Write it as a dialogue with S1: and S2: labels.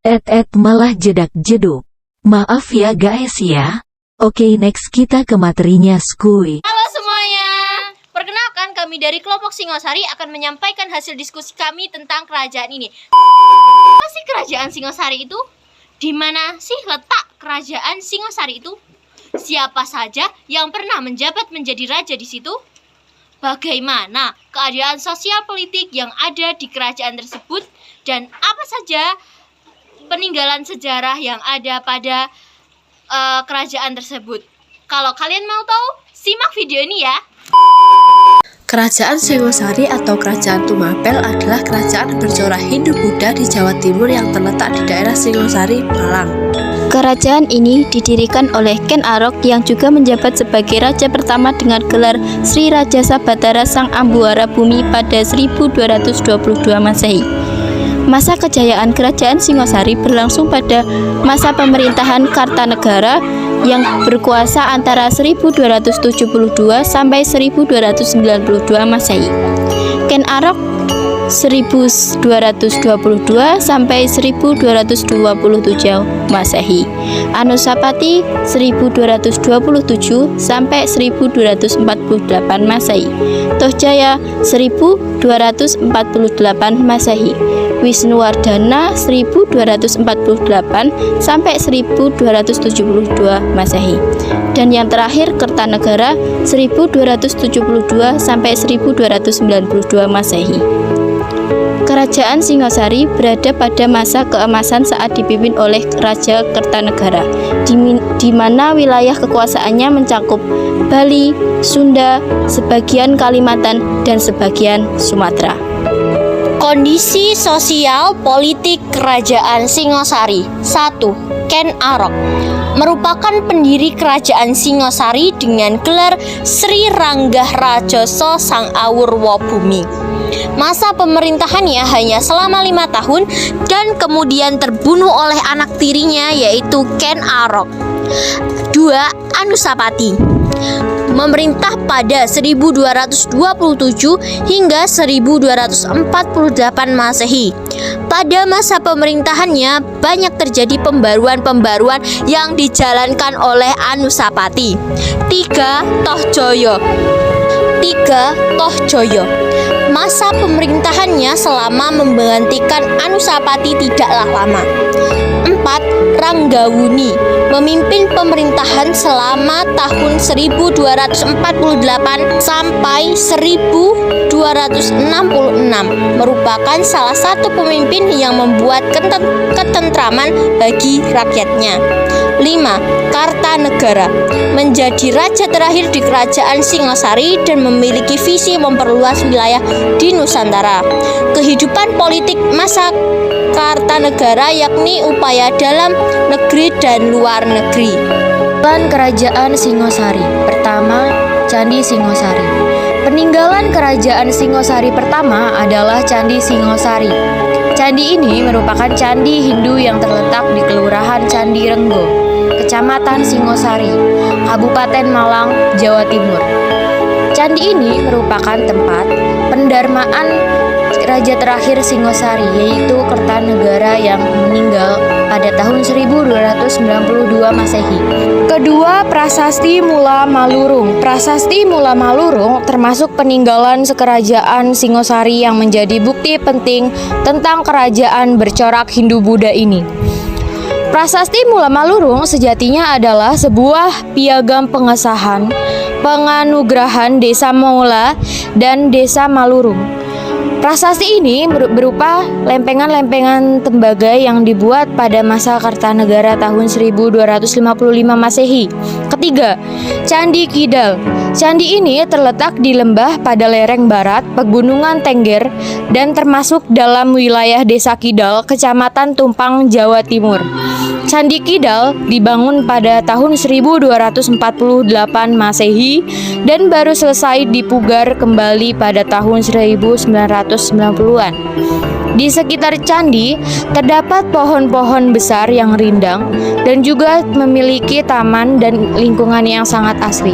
S1: Malah jedak-jeduk. Maaf ya guys ya. Oke, next kita ke materinya skuy.
S2: Halo semuanya. Perkenalkan, kami dari kelompok Singosari akan menyampaikan hasil diskusi kami tentang kerajaan ini. Apa sih kerajaan Singosari itu? Di mana sih letak kerajaan Singosari itu? Siapa saja yang pernah menjabat menjadi raja di situ? Bagaimana keadaan sosial politik yang ada di kerajaan tersebut? Dan apa saja peninggalan sejarah yang ada pada kerajaan tersebut? Kalau kalian mau tahu, simak video ini ya.
S3: Kerajaan Singosari atau Kerajaan Tumapel adalah kerajaan bercorak Hindu-Buddha di Jawa Timur yang terletak di daerah Singosari, Malang.
S4: Kerajaan ini didirikan oleh Ken Arok yang juga menjabat sebagai raja pertama dengan gelar Sri Raja Sabatara Sang Ambuara Bumi pada 1222 Masehi. Masa kejayaan Kerajaan Singosari berlangsung pada masa pemerintahan Kartanegara yang berkuasa antara 1272 sampai 1292 Masehi. Ken Arok 1222 sampai 1227 Masehi. Anusapati 1227 sampai 1248 Masehi. Tohjaya 1248 Masehi. Wisnuwardana 1248 sampai 1272 Masehi. Dan yang terakhir Kertanegara 1272 sampai 1292 Masehi. Kerajaan Singosari berada pada masa keemasan saat dipimpin oleh Raja Kertanegara, di mana wilayah kekuasaannya mencakup Bali, Sunda, sebagian Kalimantan, dan sebagian Sumatera.
S2: Kondisi sosial politik kerajaan Singosari. 1. Ken Arok merupakan pendiri kerajaan Singosari dengan gelar Sri Ranggah Rajoso Sang Awurwa Bumi. Masa pemerintahannya hanya selama 5 tahun dan kemudian terbunuh oleh anak tirinya yaitu Ken Arok. 2. Anusapati memerintah pada 1227 hingga 1248 Masehi. Pada masa pemerintahannya banyak terjadi pembaruan-pembaruan yang dijalankan oleh Anusapati. 3. Tohjoyo. Masa pemerintahannya selama menggantikan Anusapati tidaklah lama. 4. Ranggawuni memimpin pemerintahan selama tahun 1248 sampai 1266, merupakan salah satu pemimpin yang membuat ketentraman bagi rakyatnya. 5. Kartanegara menjadi raja terakhir di kerajaan Singosari dan memiliki visi memperluas wilayah di Nusantara. Kehidupan politik masa Kartanegara yakni upaya dalam negeri dan luar negeri.
S4: Peninggalan Kerajaan Singosari. Pertama, Candi Singosari. Peninggalan Kerajaan Singosari pertama adalah Candi Singosari. Candi ini merupakan candi Hindu yang terletak di Kelurahan Candi Renggo, Kecamatan Singosari, Kabupaten Malang, Jawa Timur. Candi ini merupakan tempat pendarmaan raja terakhir Singosari, yaitu Kertanegara yang meninggal pada tahun 1292 Masehi. Kedua, Prasasti Mula Malurung. Prasasti Mula Malurung termasuk peninggalan sekerajaan Singosari yang menjadi bukti penting tentang kerajaan bercorak Hindu-Buddha ini. Prasasti Mula Malurung sejatinya adalah sebuah piagam pengesahan penganugerahan Desa Mula dan Desa Malurung. Prasasti ini berupa lempengan-lempengan tembaga yang dibuat pada masa Kartanegara tahun 1255 Masehi. Ketiga, Candi Kidal. Candi ini terletak di lembah pada lereng barat Pegunungan Tengger dan termasuk dalam wilayah Desa Kidal, Kecamatan Tumpang, Jawa Timur. Candi Kidal dibangun pada tahun 1248 Masehi dan baru selesai dipugar kembali pada tahun 1990-an. Di sekitar candi terdapat pohon-pohon besar yang rindang dan juga memiliki taman dan lingkungan yang sangat asri.